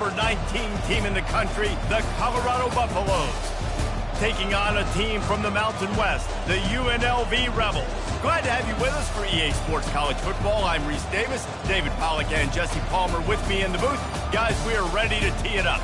Number 19 team in the country, the Colorado Buffaloes, taking on a team from the Mountain West, the UNLV Rebels. Glad to have you with us for EA Sports College Football. I'm Reese Davis, David Pollack and Jesse Palmer with me in the booth. Guys, we are ready to tee it up.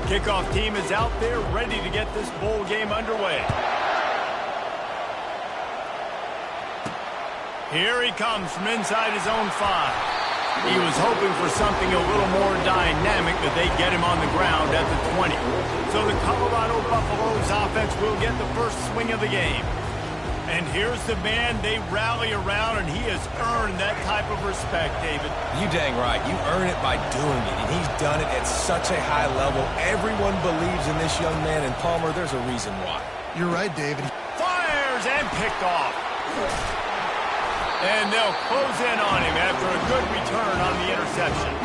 Kickoff team is out there ready to get this bowl game underway. Here he comes from inside his own 5. He was hoping for something a little more dynamic, but they get him on the ground at the 20. So the Colorado Buffaloes offense will get the first swing of the game. And here's the man they rally around, and he has earned that type of respect, David. You dang right. You earn it by doing it, and he's done it at such a high level. Everyone believes in this young man, and Palmer, there's a reason why. You're right, David. Fires and picked off. And they'll close in on him after a good return on the interception.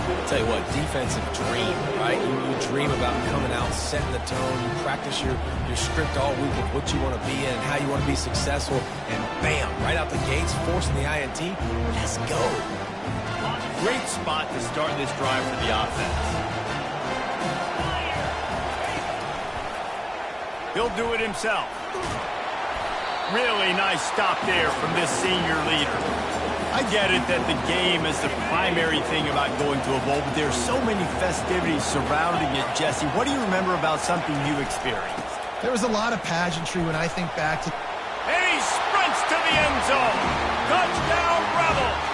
I'll tell you what, defensive dream, right? You dream about coming out, setting the tone. You practice your script all week of what you want to be in and how you want to be successful. And bam, right out the gates, forcing the INT. Let's go. Great spot to start this drive for the offense. He'll do it himself. Really nice stop there from this senior leader. I get it that the game is the primary thing about going to a bowl, but there's so many festivities surrounding it, Jesse. What do you remember about something you experienced? There was a lot of pageantry when I think back to... And he sprints to the end zone. Touchdown, Rebels!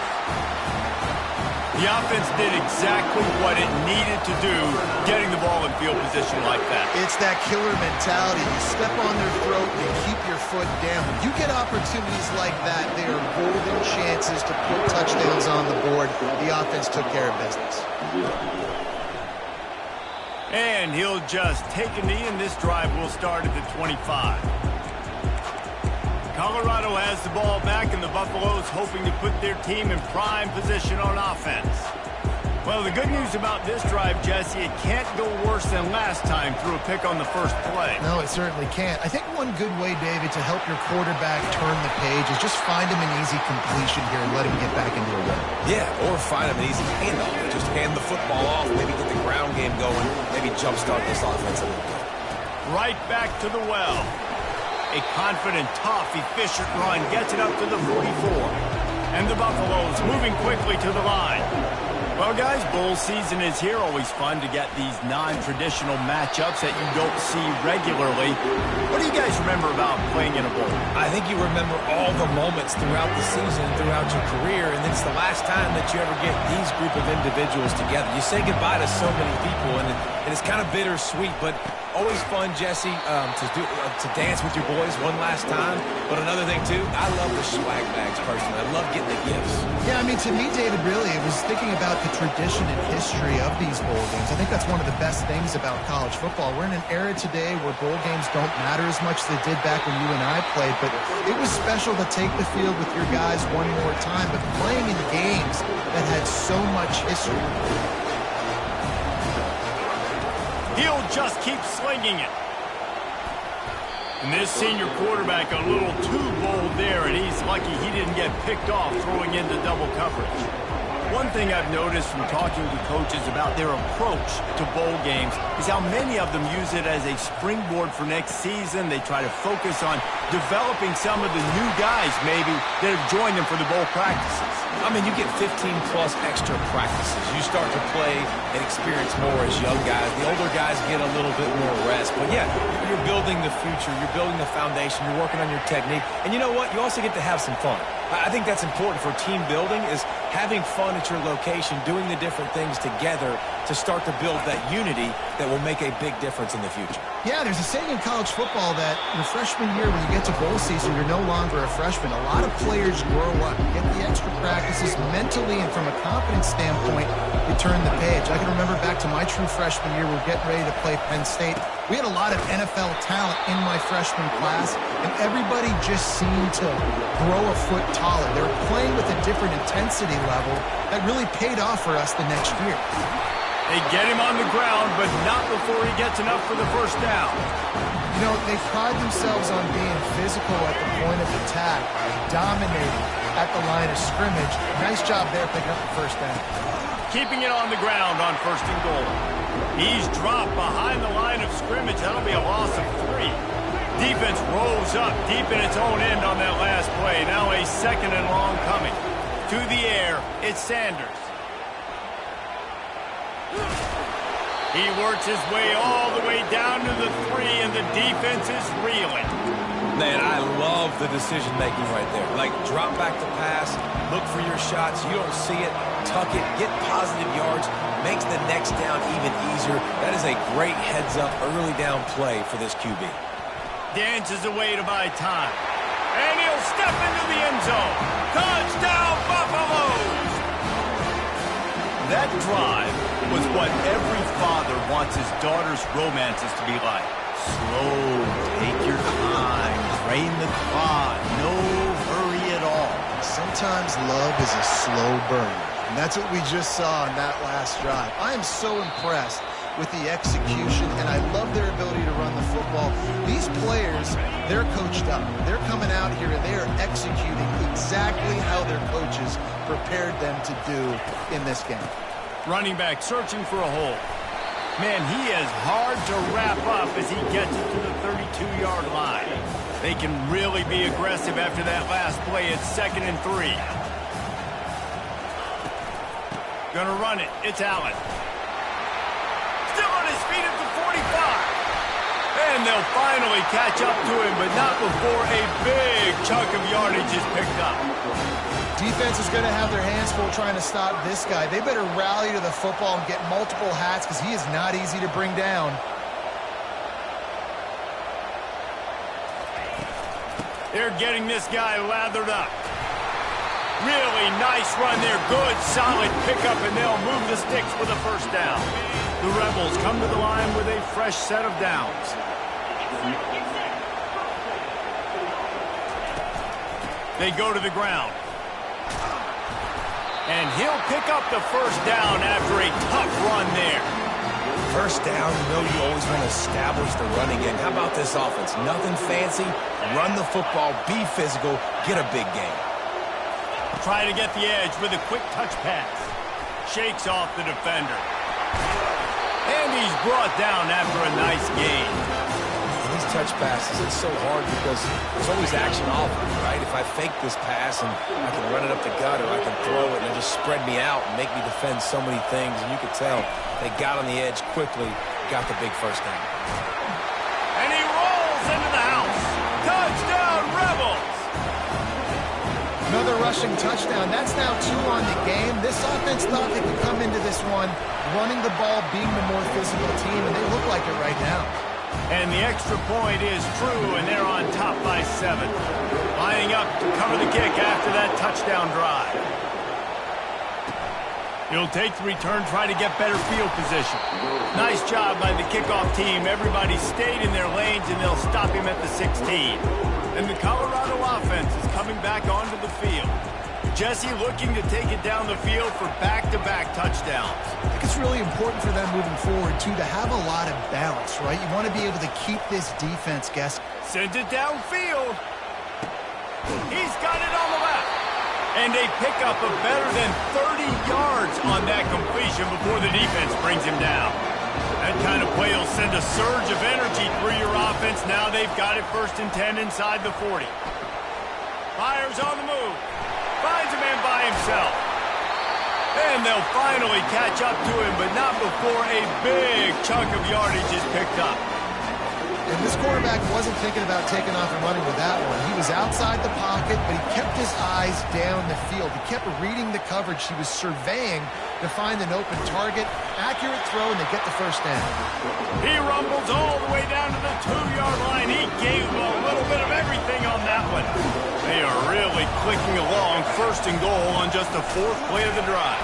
The offense did exactly what it needed to do, getting the ball in field position like that. It's that killer mentality. You step on their throat and you keep your foot down. When you get opportunities like that, they are golden chances to put touchdowns on the board. The offense took care of business. And he'll just take a knee, and this drive will start at the 25. Colorado has the ball back, and the Buffaloes hoping to put their team in prime position on offense. Well, the good news about this drive, Jesse, it can't go worse than last time through a pick on the first play. No, it certainly can't. I think one good way, David, to help your quarterback turn the page is just find him an easy completion here and let him get back into a run. Yeah, or find him an easy handoff. Just hand the football off, maybe get the ground game going, maybe jumpstart this offense a little bit. Right back to the well. A confident, tough, efficient run gets it up to the 44. And the Buffaloes moving quickly to the line. Well, guys, bowl season is here. Always fun to get these non-traditional matchups that you don't see regularly. What do you guys remember about playing in a bowl? I think you remember all the moments throughout the season, throughout your career, and it's the last time that you ever get these group of individuals together. You say goodbye to so many people, and it's kind of bittersweet, but always fun, Jesse, to dance with your boys one last time. But another thing, too, I love the swag bags, personally. I love getting the gifts. Yeah, I mean, to me, David, really, it was thinking about the tradition and history of these bowl games. I think that's one of the best things about college football. We're in an era today where bowl games don't matter as much as they did back when you and I played, but it was special to take the field with your guys one more time, but playing in games that had so much history. He'll just keep slinging it. And this senior quarterback a little too bold there, and he's lucky he didn't get picked off throwing into double coverage. One thing I've noticed from talking to coaches about their approach to bowl games is how many of them use it as a springboard for next season. They try to focus on developing some of the new guys, maybe, that have joined them for the bowl practices. I mean, you get 15-plus extra practices. You start to play and experience more as young guys. The older guys get a little bit more rest. But, yeah, you're building the future. You're building the foundation. You're working on your technique. And you know what? You also get to have some fun. I think that's important for team building, is having fun at your location, doing the different things together to start to build that unity that will make a big difference in the future. Yeah, there's a saying in college football that your freshman year, when you get to bowl season, you're no longer a freshman. A lot of players grow up, get the extra practices mentally, and from a confidence standpoint, you turn the page. I can remember back to my true freshman year, we're getting ready to play Penn State. We had a lot of NFL talent in my freshman class, and everybody just seemed to grow a foot taller. They were playing with a different intensity level that really paid off for us the next year. They get him on the ground, but not before he gets enough for the first down. You know, they pride themselves on being physical at the point of attack, dominating at the line of scrimmage. Nice job there picking up the first down. Keeping it on the ground on 1st and goal. He's dropped behind the line of scrimmage. That'll be a loss of 3. Defense rolls up deep in its own end on that last play. Now a 2nd and long coming. To the air, it's Sanders. He works his way all the way down to the 3, and the defense is reeling. Man, I love the decision-making right there. Like, drop back to pass, look for your shots. You don't see it, tuck it, get positive yards, makes the next down even easier. That is a great heads-up early down play for this QB. Dances away to buy time. And he'll step into the end zone. Touchdown, Buffaloes! That drive was what every father wants his daughter's romances to be like. Slow, take your time, drain the clock, no hurry at all. Sometimes love is a slow burn, and that's what we just saw on that last drive. I am so impressed with the execution, and I love their ability to run the football. These players, they're coached up. They're coming out here, and they are executing exactly how their coaches prepared them to do in this game. Running back searching for a hole. Man, he is hard to wrap up as he gets it to the 32-yard line. They can really be aggressive after that last play. It's 2nd and 3. Gonna run it. It's Allen. Still on his feet at the 45. And they'll finally catch up to him, but not before a big chunk of yardage is picked up. Defense is going to have their hands full trying to stop this guy. They better rally to the football and get multiple hats because he is not easy to bring down. They're getting this guy lathered up. Really nice run there. Good, solid pickup, and they'll move the sticks for the first down. The Rebels come to the line with a fresh set of downs. They go to the ground. And he'll pick up the first down after a tough run there. First down, you know you always want to establish the running game. How about this offense? Nothing fancy. Run the football, be physical, get a big gain. Try to get the edge with a quick touch pass. Shakes off the defender. And he's brought down after a nice gain. In these touch passes, it's so hard because there's always action off of it, right? If I fake this pass and I can run it up the gut or I can throw it and it just spread me out and make me defend so many things. And you could tell they got on the edge quickly, got the big first down. And he rolls into the house. Touchdown, Rebels! Another rushing touchdown. That's now 2 on the game. This offense thought they could come into this one running the ball, being the more physical team, and they look like it right now. And the extra point is true, and they're on top by 7. Lining up to cover the kick after that touchdown drive. He'll take the return, try to get better field position. Nice job by the kickoff team. Everybody stayed in their lanes, and they'll stop him at the 16. And the Colorado offense is coming back onto the field. Jesse looking to take it down the field for back-to-back touchdowns. I think it's really important for them moving forward, too, to have a lot of balance, right? You want to be able to keep this defense guessing. Sends it downfield. He's got it on the left. And they pick up a better than 30 yards on that completion before the defense brings him down. That kind of play will send a surge of energy through your offense. Now they've got it 1st and 10 inside the 40. Fires on the move. Finds a man by himself. And they'll finally catch up to him, but not before a big chunk of yardage is picked up. And this quarterback wasn't thinking about taking off and running with that one. He was outside the pocket, but he kept his eyes down the field. He kept reading the coverage. He was surveying to find an open target. Accurate throw, and they get the first down. He rumbles all the way down to the 2-yard line. He gave a little bit of everything on that one. They are really clicking along 1st and goal on just the 4th play of the drive.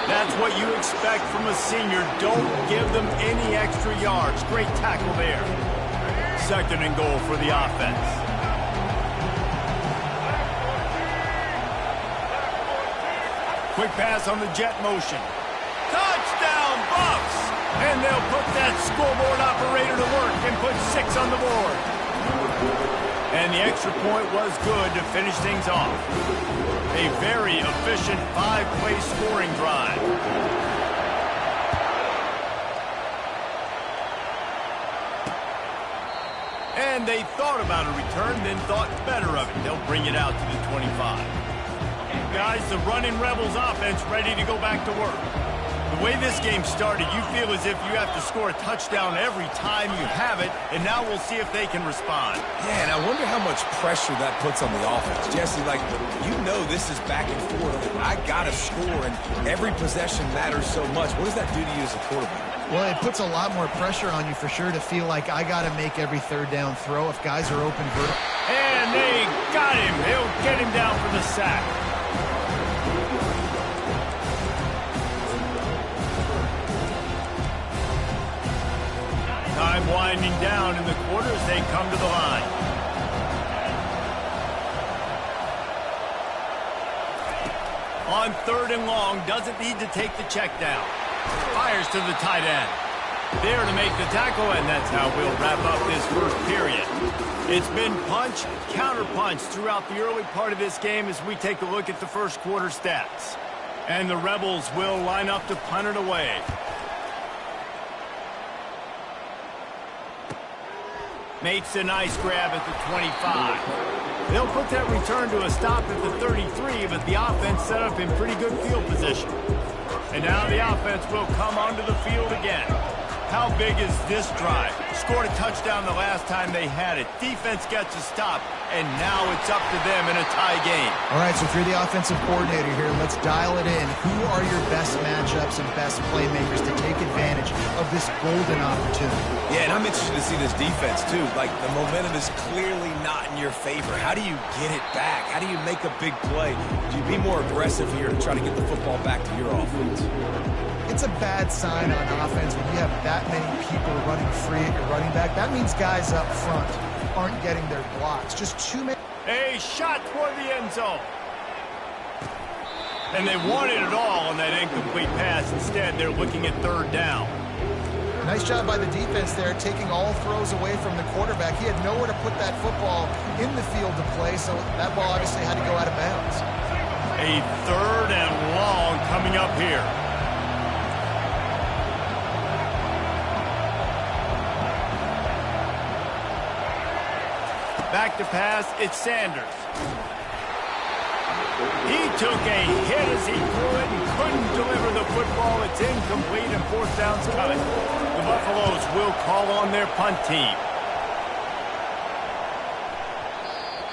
That's what you expect from a senior. Don't give them any extra yards. Great tackle there. 2nd and goal for the offense. Quick pass on the jet motion. Touchdown, Buffs! And they'll put that scoreboard operator to work and put 6 on the board. And the extra point was good to finish things off. A very efficient 5-play scoring drive. And they thought about a return, then thought better of it. They'll bring it out to the 25. Guys, the running Rebels offense ready to go back to work. The way this game started, you feel as if you have to score a touchdown every time you have it, and now we'll see if they can respond. Yeah, and I wonder how much pressure that puts on the offense. Jesse, like, you know this is back and forth. I got to score, and every possession matters so much. What does that do to you as a quarterback? Well, it puts a lot more pressure on you for sure to feel like I got to make every third down throw if guys are open vertical. And they got him. They'll get him down for the sack. Time winding down in the quarter as they come to the line. On 3rd and long, doesn't need to take the check down. Fires to the tight end. There to make the tackle, and that's how we'll wrap up this first period. It's been punch, counter-punch throughout the early part of this game as we take a look at the first quarter stats. And the Rebels will line up to punt it away. Makes a nice grab at the 25. They'll put that return to a stop at the 33, but the offense set up in pretty good field position. And now the offense will come onto the field again. How big is this drive? Scored a touchdown the last time they had it. Defense gets a stop, and now it's up to them in a tie game. All right, so if you're the offensive coordinator here, let's dial it in. Who are your best matchups and best playmakers to take advantage of this golden opportunity? Yeah, and I'm interested to see this defense, too. Like, the momentum is clearly not in your favor. How do you get it back? How do you make a big play? Do you be more aggressive here to try to get the football back to your offense? It's a bad sign on offense when you have that many people running free at your running back. That means guys up front aren't getting their blocks. Just too many. A shot toward the end zone. And they wanted it all on that incomplete pass. Instead, they're looking at 3rd down. Nice job by the defense there, taking all throws away from the quarterback. He had nowhere to put that football in the field to play, so that ball obviously had to go out of bounds. A 3rd and long coming up here. Back to pass, it's Sanders. He took a hit as he threw it and couldn't deliver the football. It's incomplete and 4th down's coming. The Buffaloes will call on their punt team.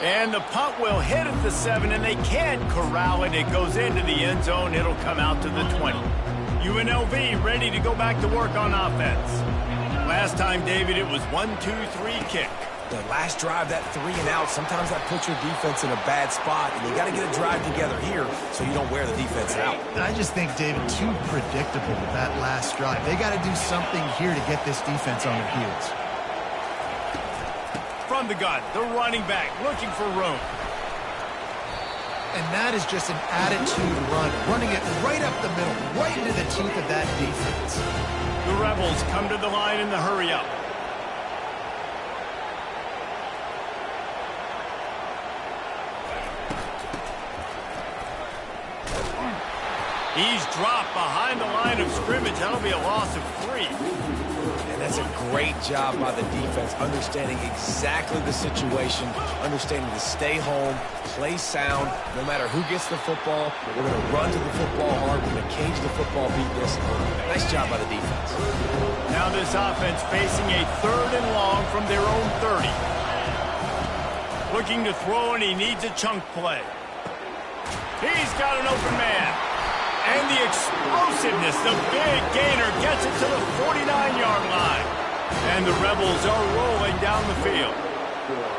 And the punt will hit at the 7, and they can't corral it. It goes into the end zone. It'll come out to the 20. UNLV ready to go back to work on offense. Last time, David, it was 1-2-3 kick. The last drive, that 3 and out, sometimes that puts your defense in a bad spot, and you got to get a drive together here so you don't wear the defense out. I just think, David, too predictable with that last drive. They got to do something here to get this defense on their heels. From the gun, the running back looking for room. And that is just an attitude run, running it right up the middle, right into the teeth of that defense. The Rebels come to the line in the hurry-up. He's dropped behind the line of scrimmage. That'll be a loss of 3. And that's a great job by the defense, understanding exactly the situation, understanding to stay home, play sound. No matter who gets the football, we're going to run to the football hard. We're going to cage the football, beat this. Nice job by the defense. Now this offense facing a 3rd and long from their own 30. Looking to throw, and he needs a chunk play. He's got an open man. And the explosiveness, the big gainer gets it to the 49-yard line. And the Rebels are rolling down the field.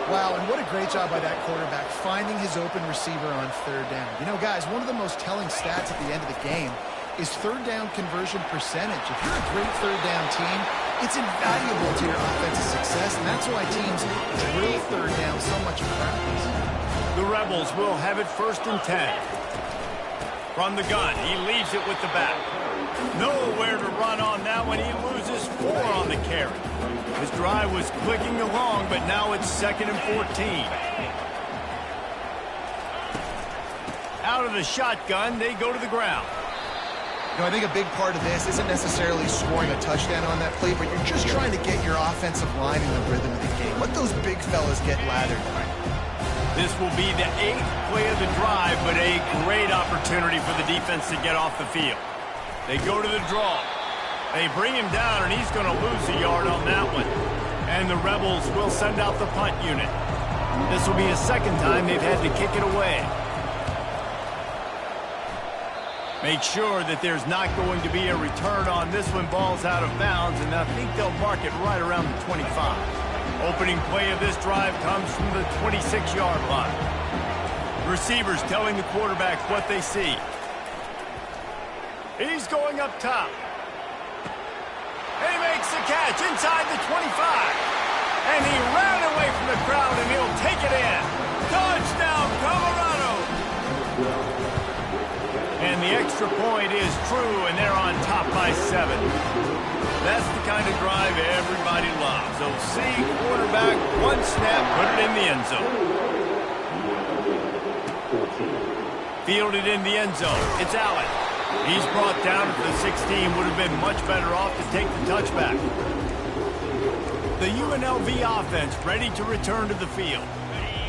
Wow, and what a great job by that quarterback, finding his open receiver on 3rd down. You know, guys, one of the most telling stats at the end of the game is 3rd down conversion percentage. If you're a great 3rd down team, it's invaluable to your offensive success, and that's why teams drill 3rd down so much in practice. The Rebels will have it 1st and 10. From the gun, he leaves it with the back. Nowhere to run on that one. He loses 4 on the carry. His drive was clicking along, but now it's 2nd and 14. Out of the shotgun, they go to the ground. You know, I think a big part of this isn't necessarily scoring a touchdown on that play, but you're just trying to get your offensive line in the rhythm of the game. Let those big fellas get lathered. This will be the 8th play of the drive, but a great opportunity for the defense to get off the field. They go to the draw. They bring him down, and he's going to lose a yard on that one. And the Rebels will send out the punt unit. This will be the 2nd time they've had to kick it away. Make sure that there's not going to be a return on this one. Ball's out of bounds, and I think they'll mark it right around the 25. Opening play of this drive comes from the 26-yard line. Receivers telling the quarterback what they see. He's going up top. And he makes the catch inside the 25. And he ran away from the crowd, and he'll take it in. Touchdown, Colorado! And the extra point is true, and they're on top by 7. That's the kind of drive everybody loves. So see, quarterback, 1 snap, put it in the end zone. Fielded in the end zone. It's Allen. He's brought down at the 16. Would have been much better off to take the touchback. The UNLV offense ready to return to the field.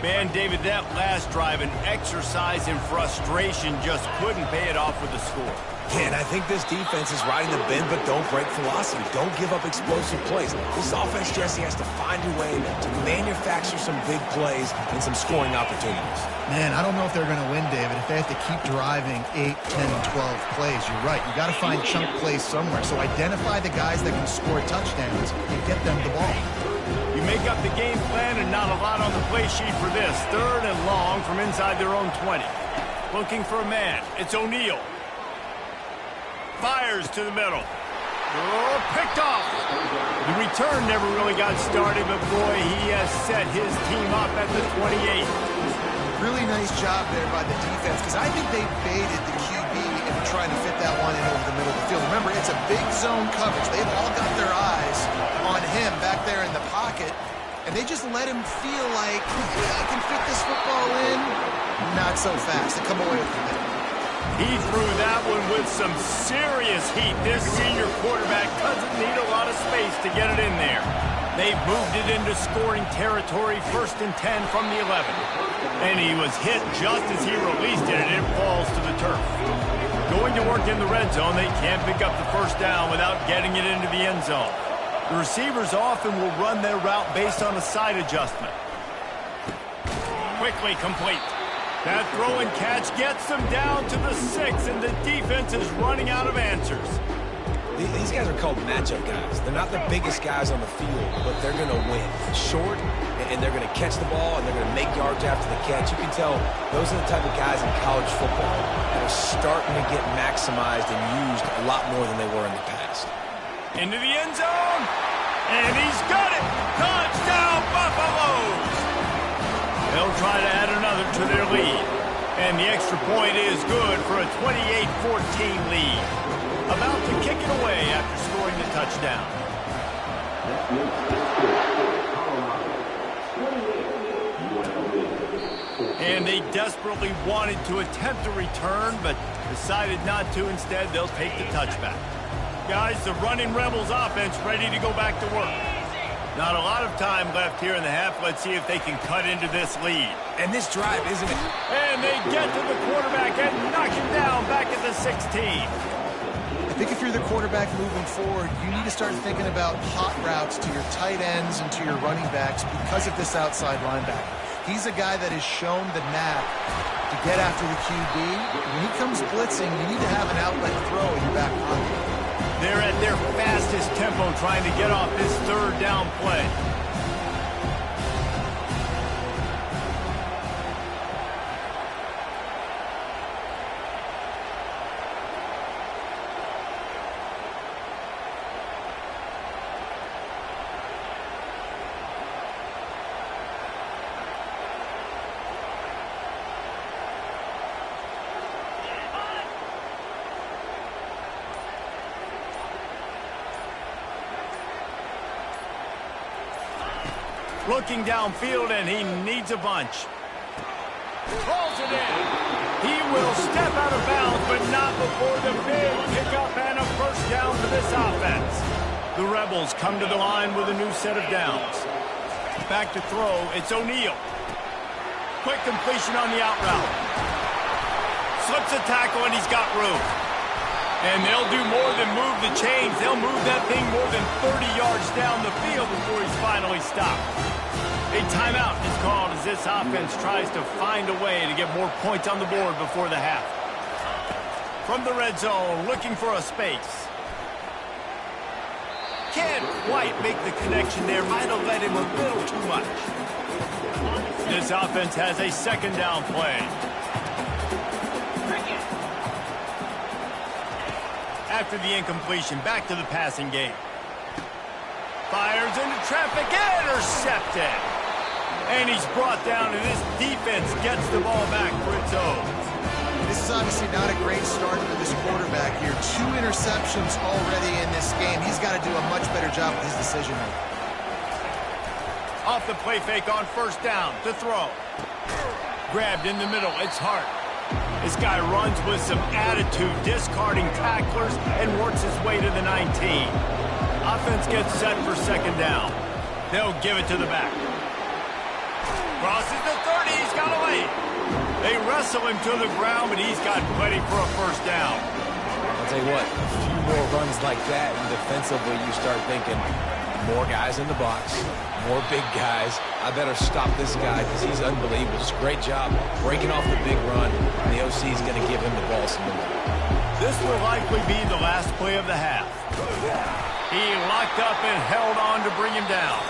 Man, David, that last drive, an exercise in frustration, just couldn't pay it off with the score. Yeah, and I think this defense is riding the bend but don't break philosophy. Don't give up explosive plays. This offense, Jesse, has to find a way to manufacture some big plays and some scoring opportunities. Man, I don't know if they're going to win, David, if they have to keep driving 8, 10, 12 plays. You're right. You got to find chunk plays somewhere. So identify the guys that can score touchdowns and get them the ball. You make up the game plan and not a lot on the play sheet for this. 3rd and long from inside their own 20. Looking for a man. It's O'Neal. Fires to the middle. Oh, picked off. The return never really got started, but boy, he has set his team up at the 28. Really nice job there by the defense, because I think they baited the QB into trying to fit that one in over the middle of the field. Remember, it's a big zone coverage. They've all got their eyes on him back there in the pocket, and they just let him feel like, I can fit this football in. Not so fast. They come away with it. He threw that one with some serious heat. This senior quarterback doesn't need a lot of space to get it in there. They've moved it into scoring territory, 1st and 10 from the 11. And he was hit just as he released it, and it falls to the turf. Going to work in the red zone, they can't pick up the 1st down without getting it into the end zone. The receivers often will run their route based on a side adjustment. Quickly complete. That throw and catch gets them down to the 6, and the defense is running out of answers. These guys are called matchup guys. They're not the biggest guys on the field, but they're going to win. Short, and they're going to catch the ball, and they're going to make yards after the catch. You can tell those are the type of guys in college football that are starting to get maximized and used a lot more than they were in the past. Into the end zone, and he's got it. Touchdown, Buffaloes! They'll try to add another to their lead. And the extra point is good for a 28-14 lead. About to kick it away after scoring the touchdown. And they desperately wanted to attempt a return, but decided not to. Instead, they'll take the touchback. Guys, the running Rebels offense ready to go back to work. Not a lot of time left here in the half. Let's see if they can cut into this lead. And this drive, isn't it? And they get to the quarterback and knock him down back at the 16. I think if you're the quarterback moving forward, you need to start thinking about hot routes to your tight ends and to your running backs because of this outside linebacker. He's a guy that has shown the knack to get after the QB. When he comes blitzing, you need to have an outlet throw in your back pocket. They're at their fastest tempo trying to get off this 3rd down play. Looking downfield, and he needs a bunch. Calls it in. He will step out of bounds, but not before the big pickup and a first down for this offense. The Rebels come to the line with a new set of downs. Back to throw, it's O'Neal. Quick completion on the out route. Slips a tackle, and he's got room. And they'll do more than move the chains. They'll move that thing more than 30 yards down the field before he's finally stopped. A timeout is called as this offense tries to find a way to get more points on the board before the half. From the red zone, looking for a space. Can't quite make the connection there. Might have let him a little too much. This offense has a second down play. After the incompletion, back to the passing game. Fires into traffic, intercepted. And he's brought down, and this defense gets the ball back for its own. This is obviously not a great start for this quarterback here. 2 interceptions already in this game. He's got to do a much better job with his decision-making. Off the play fake on first down to throw. Grabbed in the middle, it's Hart. This guy runs with some attitude, discarding tacklers, and works his way to the 19. Offense gets set for second down. They'll give it to the back. Crosses the 30, he's got away. They wrestle him to the ground, but he's got plenty for a first down. I'll tell you what, a few more runs like that, and defensively you start thinking, more guys in the box, more big guys. I better stop this guy because he's unbelievable. Just a great job breaking off the big run, and the OC is going to give him the ball some more. This will likely be the last play of the half. He locked up and held on to bring him down.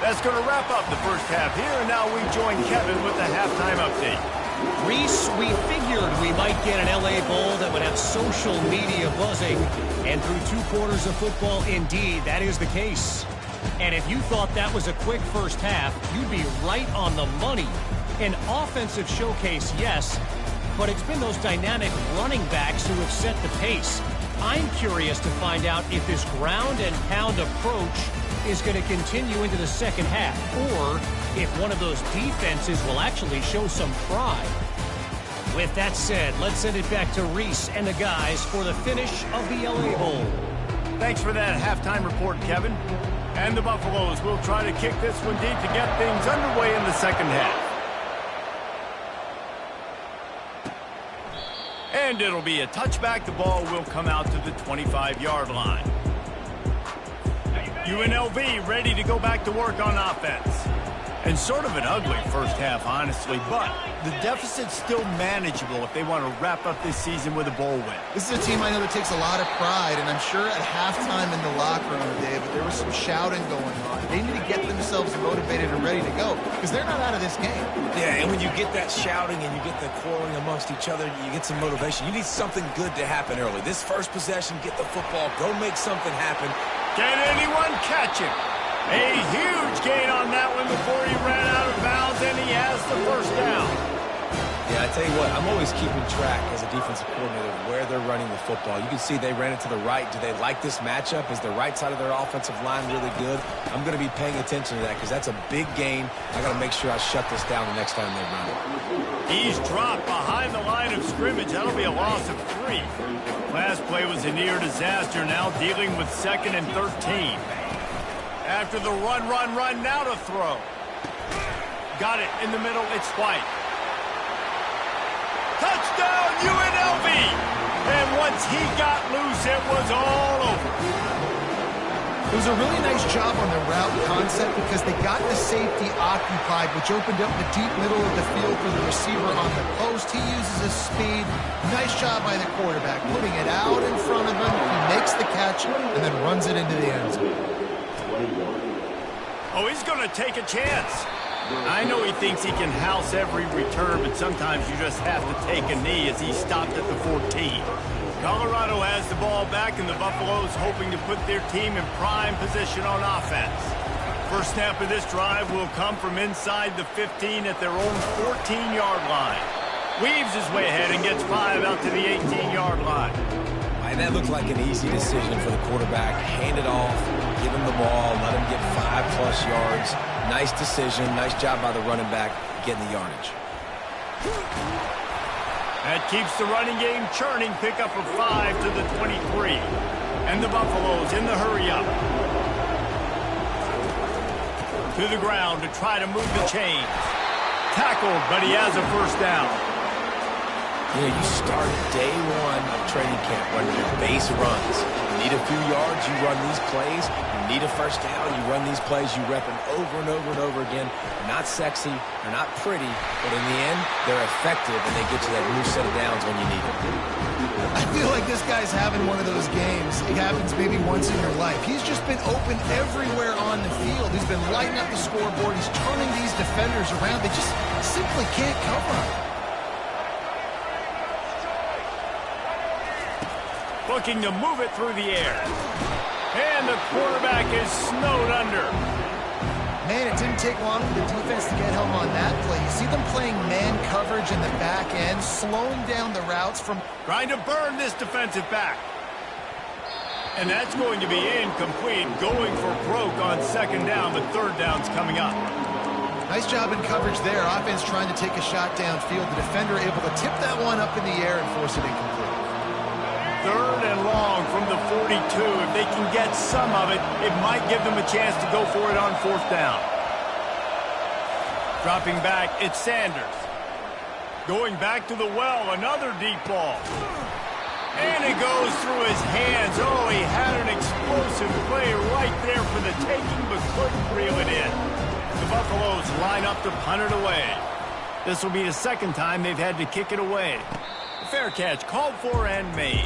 That's going to wrap up the first half here, and now we join Kevin with the halftime update. Reese, we figured we might get an LA Bowl that would have social media buzzing, and through 2 quarters of football, indeed, that is the case. And if you thought that was a quick first half, you'd be right on the money. An offensive showcase, yes, but it's been those dynamic running backs who have set the pace. I'm curious to find out if this ground and pound approach is going to continue into the second half, or if one of those defenses will actually show some pride. With that said, let's send it back to Reese and the guys for the finish of the LA Bowl. Thanks for that halftime report, Kevin. And the Buffaloes will try to kick this one deep to get things underway in the second half. And it'll be a touchback. The ball will come out to the 25-yard line. UNLV ready to go back to work on offense. And sort of an ugly first half, honestly, but the deficit's still manageable if they want to wrap up this season with a bowl win. This is a team I know that takes a lot of pride, and I'm sure at halftime in the locker room, David, there was some shouting going on. They need to get themselves motivated and ready to go, because they're not out of this game. Yeah, and when you get that shouting and you get the quarreling amongst each other, you get some motivation. You need something good to happen early. This first possession, get the football, go make something happen. Can anyone catch him? A huge gain on that one before he ran out of bounds, and he has the first down. Yeah, I tell you what, I'm always keeping track as a defensive coordinator of where they're running the football. You can see they ran it to the right. Do they like this matchup? Is the right side of their offensive line really good? I'm going to be paying attention to that because that's a big gain. I got to make sure I shut this down the next time they run it. He's dropped behind the line of scrimmage. That'll be a loss of 3. Last play was a near disaster, now dealing with 2nd and 13. After the run, now to throw. Got it in the middle, it's White. Touchdown, UNLV! And once he got loose, it was all over. It was a really nice job on the route concept because they got the safety occupied, which opened up the deep middle of the field for the receiver on the post. He uses his speed. Nice job by the quarterback, putting it out in front of him. He makes the catch and then runs it into the end zone. Oh, he's going to take a chance. I know he thinks he can house every return, but sometimes you just have to take a knee as he stopped at the 14. Colorado has the ball back, and the Buffaloes hoping to put their team in prime position on offense. First snap of this drive will come from inside the 15 at their own 14-yard line. Weaves his way ahead and gets 5 out to the 18-yard line. And that looked like an easy decision for the quarterback. Hand it off, give him the ball, let him get 5+ yards. Nice decision. Nice job by the running back getting the yardage. That keeps the running game churning. Pickup of 5 to the 23. And the Buffaloes in the hurry up. To the ground to try to move the chains. Tackled, but he has a first down. You know, you start day one of training camp running your base runs. You need a few yards, you run these plays. You need a first down, you run these plays. You rep them over and over and over again. They're not sexy, they're not pretty, but in the end, they're effective, and they get you that new set of downs when you need them. I feel like this guy's having one of those games. It happens maybe once in your life. He's just been open everywhere on the field. He's been lighting up the scoreboard. He's turning these defenders around. They just simply can't cover him. Looking to move it through the air. And the quarterback is snowed under. Man, it didn't take long for the defense to get home on that play. You see them playing man coverage in the back end, slowing down the routes from... Trying to burn this defensive back. And that's going to be incomplete. Going for broke on second down, but third down's coming up. Nice job in coverage there. Offense trying to take a shot downfield. The defender able to tip that one up in the air and force it incomplete. Third and long from the 42. If they can get some of it, it might give them a chance to go for it on fourth down. Dropping back, it's Sanders. Going back to the well, another deep ball. And it goes through his hands. Oh, he had an explosive play right there for the taking, but couldn't reel it in. The Buffaloes line up to punt it away. This will be the second time they've had to kick it away. Fair catch called for and made.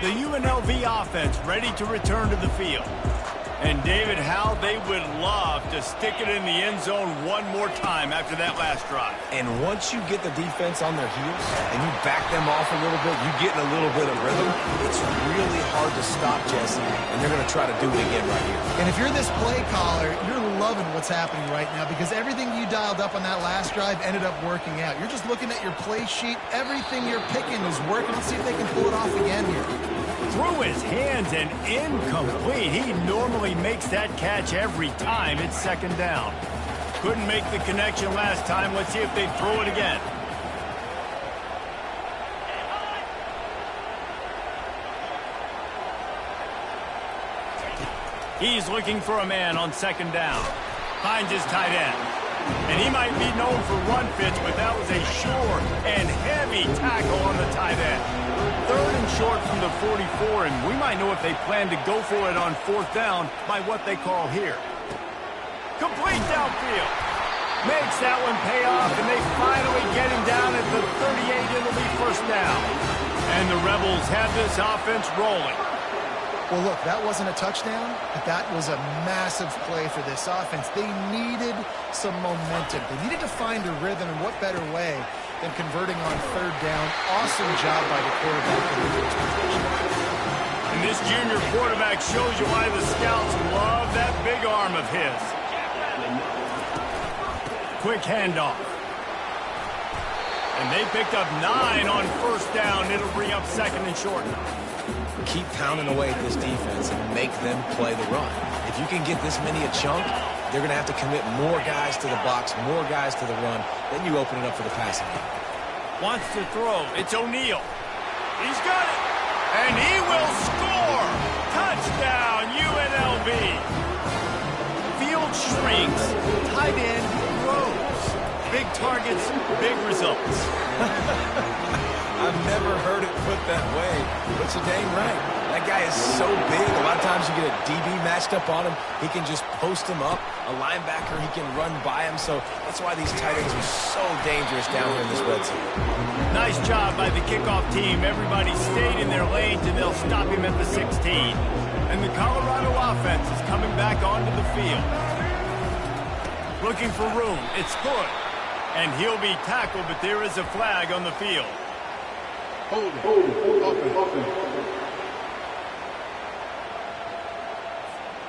The UNLV offense ready to return to the field. And David, how they would love to stick it in the end zone one more time after that last drive. And once you get the defense on their heels and you back them off a little bit, you get in a little bit of rhythm, it's really hard to stop, Jesse, and they're going to try to do it again right here. And if you're this play caller, you're loving what's happening right now because everything you dialed up on that last drive ended up working out. You're just looking at your play sheet. Everything you're picking is working. Let's see if they can pull it off again here. Through his hands and incomplete. He normally makes that catch every time. It's second down. Couldn't make the connection last time. Let's see if they throw it again. He's looking for a man on second down. Finds his tight end. And he might be known for run fits, but that was a sure and heavy tackle on the tight end. Third and short from the 44, and we might know if they plan to go for it on fourth down by what they call here. Complete downfield. Makes that one pay off, and they finally get him down at the 38. It'll be first down. And the Rebels have this offense rolling. Well, look, that wasn't a touchdown, but that was a massive play for this offense. They needed some momentum. They needed to find a rhythm, and what better way than converting on third down. Awesome job by the quarterback. And this junior quarterback shows you why the scouts love that big arm of his. Quick handoff. And they picked up 9 on first down. It'll bring up second and short. Keep pounding away at this defense and make them play the run. If you can get this many a chunk, they're going to have to commit more guys to the box, more guys to the run. Then you open it up for the passing game. Wants to throw. It's O'Neal. He's got it. And he will score. Touchdown, UNLV. Field shrinks. Tight end grows. Big targets, big results. I've never heard it put that way, but you're dang right. That guy is so big. A lot of times you get a DB matched up on him. He can just post him up. A linebacker, he can run by him. So that's why these tight ends are so dangerous down here in this red zone. Nice job by the kickoff team. Everybody stayed in their lanes, and they'll stop him at the 16. And the Colorado offense is coming back onto the field. Looking for room. It's Hood. And he'll be tackled, but there is a flag on the field.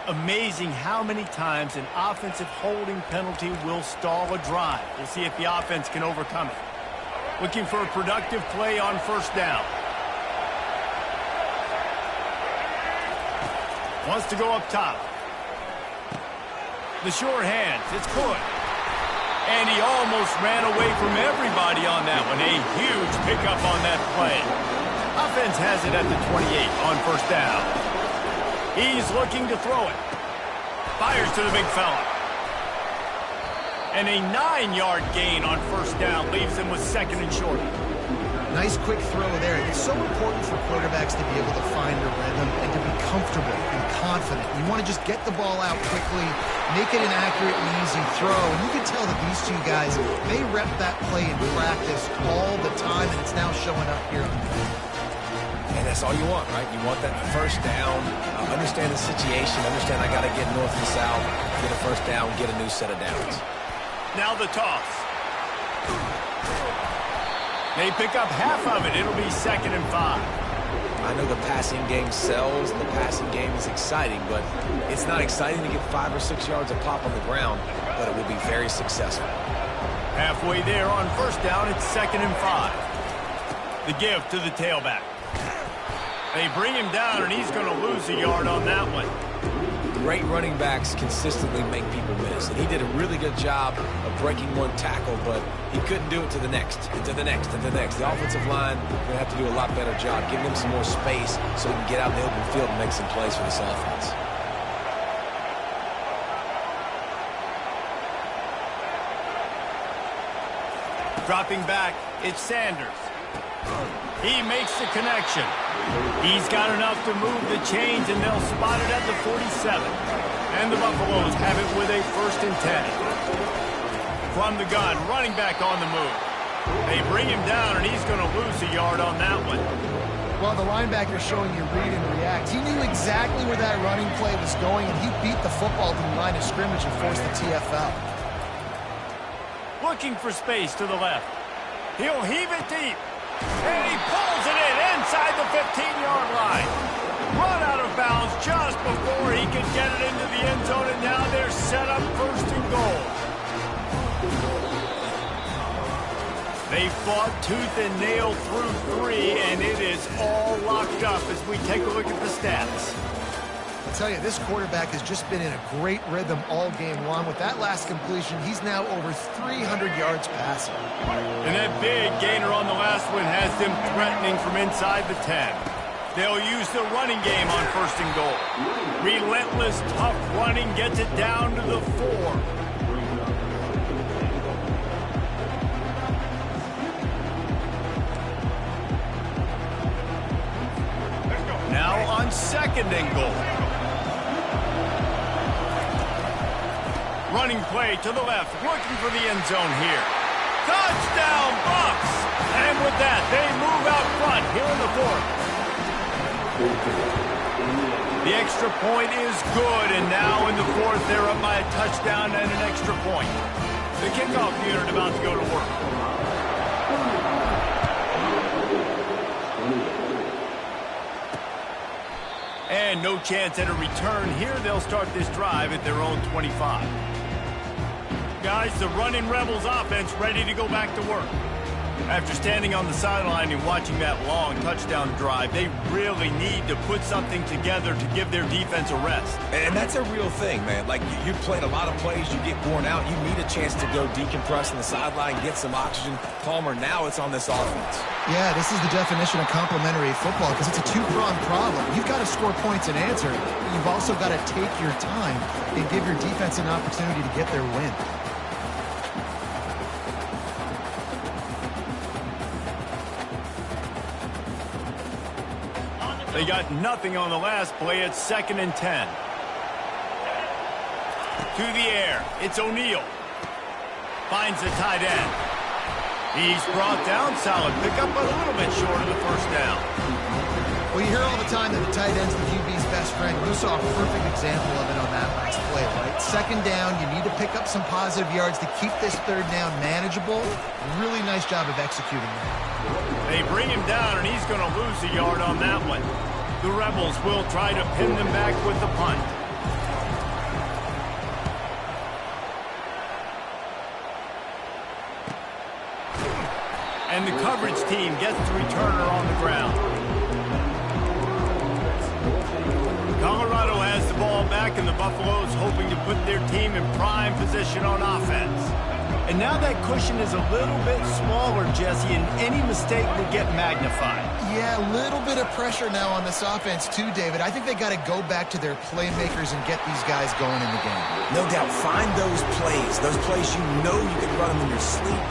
Amazing how many times an offensive holding penalty will stall a drive. We'll see if the offense can overcome it. Looking for a productive play on first down. Wants to go up top. The short hands, it's good. And he almost ran away from everybody on that one. A huge pickup on that play. Offense has it at the 28 on first down. He's looking to throw it. Fires to the big fella. And a 9-yard gain on first down leaves him with second and short. Nice quick throw there. It's so important for quarterbacks to be able to find a rhythm and to be comfortable and confident. You want to just get the ball out quickly, make it an accurate and easy throw. And you can tell that these two guys, they rep that play in practice all the time, and it's now showing up here on the field. And that's all you want, right? You want that first down, understand the situation, understand I got to get north and south, get a first down, get a new set of downs. Now the toss. They pick up half of it. It'll be second and 5. I know the passing game sells and the passing game is exciting, but it's not exciting to get 5 or 6 yards of pop on the ground, but it will be very successful. Halfway there on first down, it's second and 5. The give to the tailback. They bring him down, and he's going to lose a yard on that one. Great running backs consistently make people miss, and he did a really good job of breaking one tackle, but he couldn't do it to the next, and to the next, and to the next. The offensive line going to have to do a lot better job, giving him some more space so he can get out in the open field and make some plays for this offense. Dropping back, it's Sanders. He makes the connection. He's got enough to move the chains, and they'll spot it at the 47. And the Buffaloes have it with a first and 10. From the gun, running back on the move. They bring him down, and he's going to lose a yard on that one. Well, the linebacker's showing you read and react. He knew exactly where that running play was going, and he beat the football to the line of scrimmage and forced the TFL. Looking for space to the left. He'll heave it deep. And he pulls it in inside the 15-yard line. Run out of bounds just before he could get it into the end zone, and now they're set up first and goal. They fought tooth and nail through 3, and it is all locked up as we take a look at the stats. I tell you, this quarterback has just been in a great rhythm all game long. With that last completion, he's now over 300 yards passing. And that big gainer on the last one has them threatening from inside the 10. They'll use the running game on first and goal. Relentless, tough running gets it down to the 4. Now on second and goal. Running play to the left, looking for the end zone here. Touchdown, Bucks! And with that, they move out front here in the 4th. The extra point is good, and now in the 4th, they're up by a touchdown and an extra point. The kickoff unit about to go to work. And no chance at a return here. They'll start this drive at their own 25. Guys, the running Rebels offense ready to go back to work. After standing on the sideline and watching that long touchdown drive, they really need to put something together to give their defense a rest. And that's a real thing, man. Like, you played a lot of plays, you get worn out, you need a chance to go decompress on the sideline, get some oxygen. Palmer, now it's on this offense. Yeah, this is the definition of complementary football because it's a two-pronged problem. You've got to score points and answer, but you've also got to take your time and give your defense an opportunity to get their win. They got nothing on the last play. It's second and 10. To the air. It's O'Neal. Finds the tight end. He's brought down. Solid pickup, but a little bit short of the first down. Well, you hear all the time that the tight end's the QB's best friend. You saw a perfect example of it on that last play, right? Second down, you need to pick up some positive yards to keep this third down manageable. Really nice job of executing that. They bring him down, and he's going to lose a yard on that one. The Rebels will try to pin them back with the punt. And the coverage team gets the returner on the ground. Colorado has the ball back, and the Buffalo Buffalo's hoping to put their team in prime position on offense. And now that cushion is a little bit smaller, Jesse, and any mistake will get magnified. Yeah, a little bit of pressure now on this offense too, David. I think they got to go back to their playmakers and get these guys going in the game. No doubt. Find those plays you know you can run them in your sleep.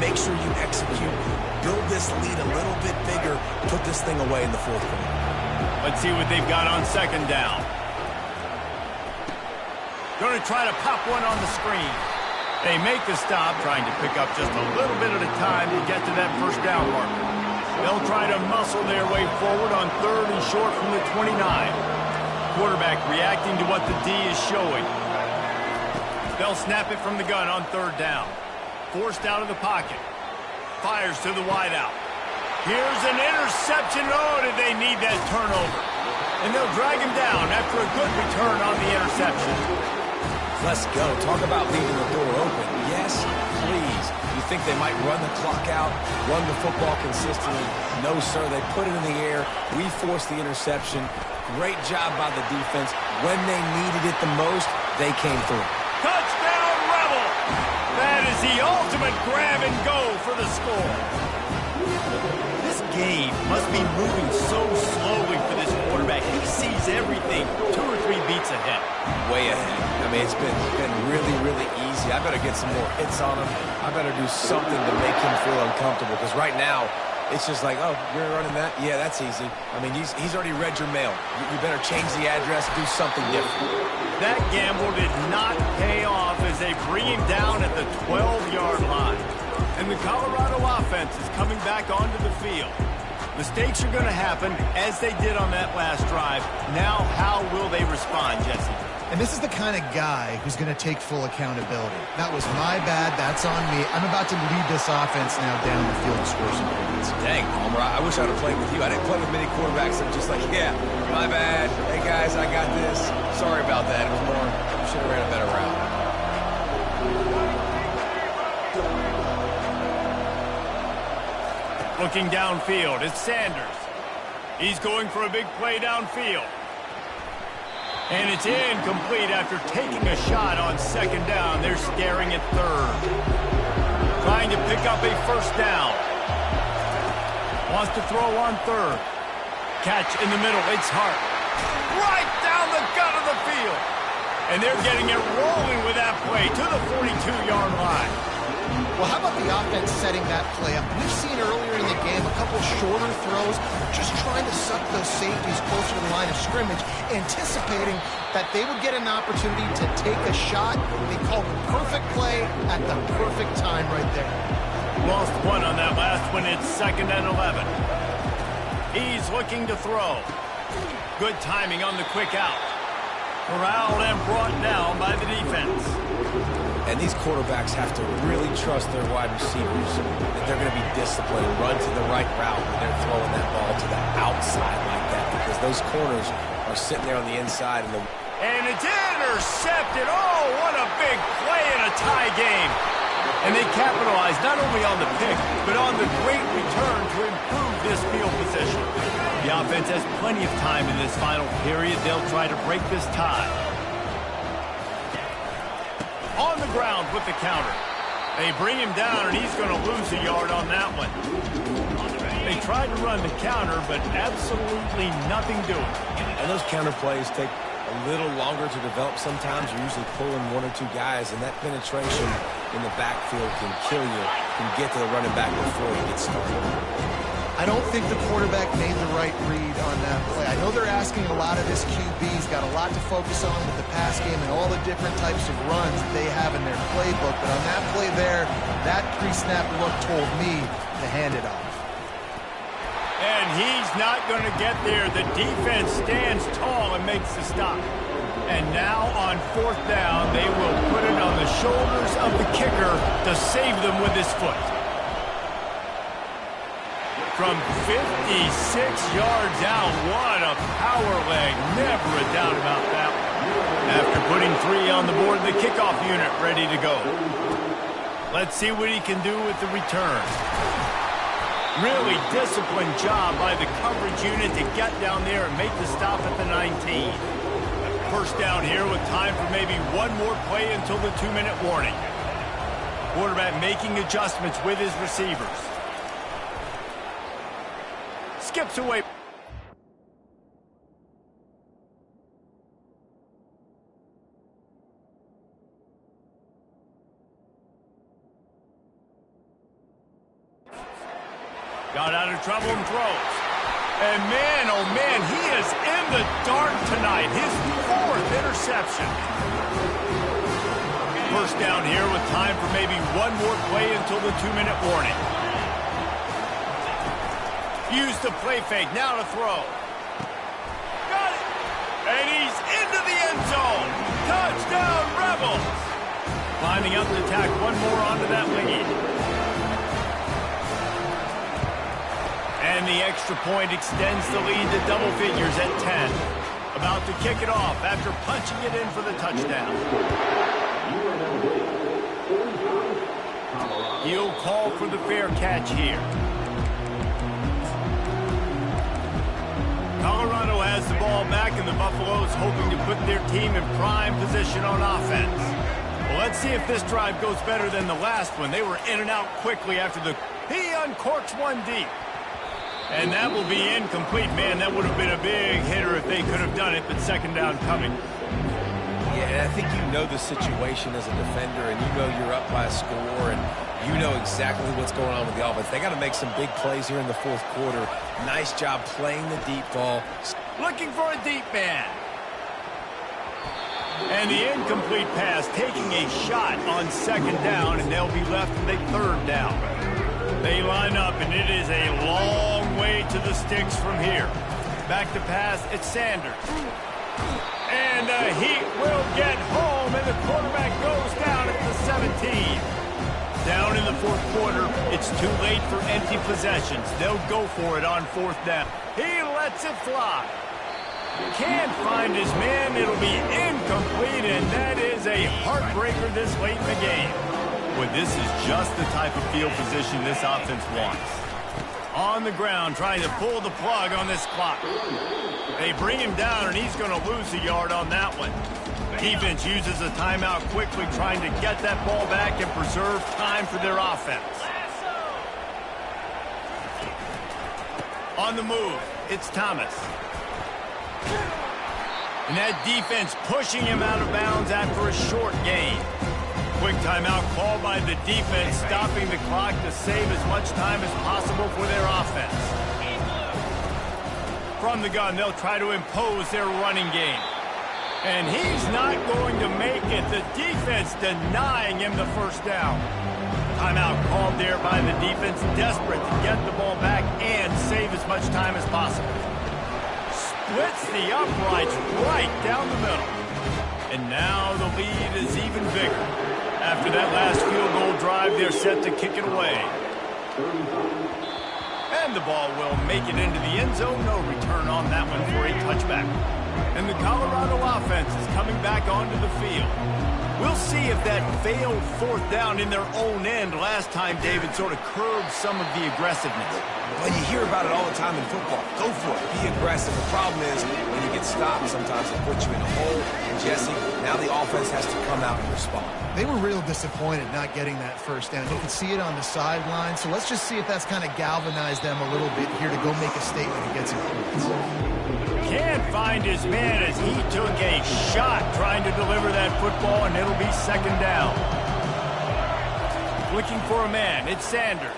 Make sure you execute. Build this lead a little bit bigger. Put this thing away in the fourth quarter. Let's see what they've got on second down. Going to try to pop one on the screen. They make the stop, trying to pick up just a little bit at a time to get to that first down marker. They'll try to muscle their way forward on third and short from the 29. Quarterback reacting to what the D is showing. They'll snap it from the gun on third down. Forced out of the pocket. Fires to the wideout. Here's an interception. Oh, did they need that turnover? And they'll drag him down after a good return on the interception. Let's go. Talk about leaving the door open. Yes, please. You think they might run the clock out, run the football consistently? No, sir. They put it in the air. We forced the interception. Great job by the defense. When they needed it the most, they came through. Touchdown, Rebel! That is the ultimate grab and go for the score. This game must be moving so slowly for this quarterback. He sees everything 2 or 3 beats ahead. Way ahead. I mean, it's been really, really easy. I better get some more hits on him. I better do something to make him feel uncomfortable, because right now, it's just like, oh, you're running that? Yeah, that's easy. I mean, he's already read your mail. You better change the address, do something different. That gamble did not pay off as they bring him down at the 12-yard line. And the Colorado offense is coming back onto the field. Mistakes are going to happen, as they did on that last drive. Now, how will they respond, Jesse? And this is the kind of guy who's going to take full accountability. That was my bad. That's on me. I'm about to lead this offense now down the field to score some points. Dang, Palmer, I wish I would have played with you. I didn't play with many quarterbacks that are just like, yeah, my bad. Hey, guys, I got this. Sorry about that. It was more, should have ran a better route. Looking downfield, it's Sanders. He's going for a big play downfield. And it's incomplete after taking a shot on second down. They're staring at third. Trying to pick up a first down. Wants to throw on third. Catch in the middle. It's Hart. Right down the gut of the field. And they're getting it rolling with that play to the 42-yard line. Well, how about the offense setting that play up? We've seen earlier in the game a couple shorter throws, just trying to suck those safeties closer to the line of scrimmage, anticipating that they would get an opportunity to take a shot. They called the perfect play at the perfect time right there. Lost one on that last one. It's 2nd and 11. He's looking to throw. Good timing on the quick out. Corralled and brought down by the defense. And these quarterbacks have to really trust their wide receivers that they're going to be disciplined and run to the right route when they're throwing that ball to the outside like that, because those corners are sitting there on the inside. And it's intercepted. Oh, what a big play in a tie game. And they capitalize not only on the pick, but on the great return to improve this field position. The offense has plenty of time in this final period. They'll try to break this tie. On the ground with the counter. They bring him down, and he's going to lose a yard on that one. They tried to run the counter, but absolutely nothing doing. And those counter plays take a little longer to develop sometimes. You're usually pulling 1 or 2 guys, and that penetration in the backfield can kill you, can get to the running back before he gets started. I don't think the quarterback made the right read on that play. I know they're asking a lot of this QB. He's got a lot to focus on with the pass game and all the different types of runs that they have in their playbook. But on that play there, that pre-snap look told me to hand it off. And he's not going to get there. The defense stands tall and makes the stop. And now on 4th down, they will put it on the shoulders of the kicker to save them with his foot. From 56 yards out, what a power leg. Never a doubt about that one. After putting 3 on the board, the kickoff unit ready to go. Let's see what he can do with the return. Really disciplined job by the coverage unit to get down there and make the stop at the 19. First down here with time for maybe one more play until the 2-minute warning. Quarterback making adjustments with his receivers. Skips away. Got out of trouble and throws. And man, oh man, he is in the dark tonight. His 4th interception. First down here with time for maybe one more play until the 2-minute warning. Use the play fake, now to throw. Got it! And he's into the end zone. Touchdown, Rebels! Lining up to tack one more onto that lead. And the extra point extends the lead to double figures at 10. About to kick it off after punching it in for the touchdown. He'll call for the fair catch here. Colorado has the ball back, and the Buffaloes hoping to put their team in prime position on offense. Well, let's see if this drive goes better than the last one. They were in and out quickly after the... He uncorks one deep. And that will be incomplete. Man, that would have been a big hitter if they could have done it, but second down coming. Yeah, I think you know the situation as a defender, and you know you're up by a score, and you know exactly what's going on with the offense. They got to make some big plays here in the 4th quarter. Nice job playing the deep ball. Looking for a deep man. And the incomplete pass taking a shot on second down, and they'll be left with a 3rd down. They line up, and it is a long way to the sticks from here. Back to pass, it's Sanders. And he will get home, and the quarterback goes down at the 17. Down in the 4th quarter, it's too late for empty possessions. They'll go for it on 4th down. He lets it fly. Can't find his man. It'll be incomplete, and that is a heartbreaker this late in the game. Boy, this is just the type of field position this offense wants. On the ground, trying to pull the plug on this clock. They bring him down, and he's going to lose a yard on that one. Defense uses a timeout quickly, trying to get that ball back and preserve time for their offense. On the move, it's Thomas. And that defense pushing him out of bounds after a short gain. Quick timeout called by the defense, stopping the clock to save as much time as possible for their offense. From the gun, they'll try to impose their running game. And he's not going to make it. The defense denying him the first down. Timeout called there by the defense, desperate to get the ball back and save as much time as possible. Splits the uprights right down the middle. And now the lead is even bigger. After that last field goal drive, they're set to kick it away. And the ball will make it into the end zone. No return on that one for a touchback. And the Colorado offense is coming back onto the field. We'll see if that failed 4th down in their own end last time, David, sort of curbed some of the aggressiveness. Well, you hear about it all the time in football. Go for it. Be aggressive. The problem is when you get stopped, sometimes it puts you in a hole. And, Jesse, now the offense has to come out and respond. They were real disappointed not getting that first down. You can see it on the sideline. So let's just see if that's kind of galvanized them a little bit here to go make a statement and get some points. Can't find his man as he took a shot trying to deliver that football, and it'll be second down. Looking for a man, it's Sanders.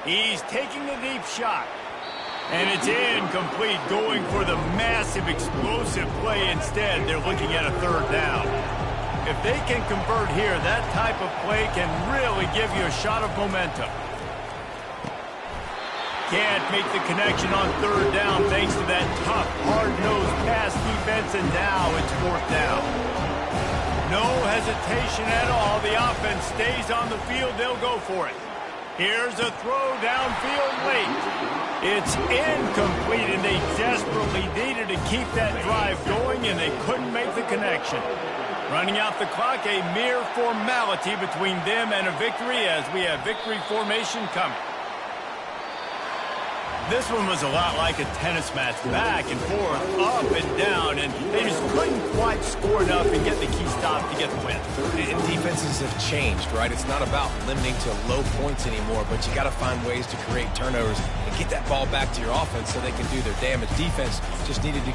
He's taking a deep shot. And it's incomplete, going for the massive explosive play instead. They're looking at a 3rd down. If they can convert here, that type of play can really give you a shot of momentum. Can't make the connection on 3rd down thanks to that tough, hard-nosed pass defense, and now it's 4th down. No hesitation at all. The offense stays on the field. They'll go for it. Here's a throw downfield late. It's incomplete, and they desperately needed to keep that drive going, and they couldn't make the connection. Running out the clock, a mere formality between them and a victory as we have victory formation coming. This one was a lot like a tennis match, back and forth, up and down, and they just couldn't quite score enough and get the key stop to get the win. And defenses have changed, right? It's not about limiting to low points anymore, but you got to find ways to create turnovers and get that ball back to your offense so they can do their damage. Defense just needed to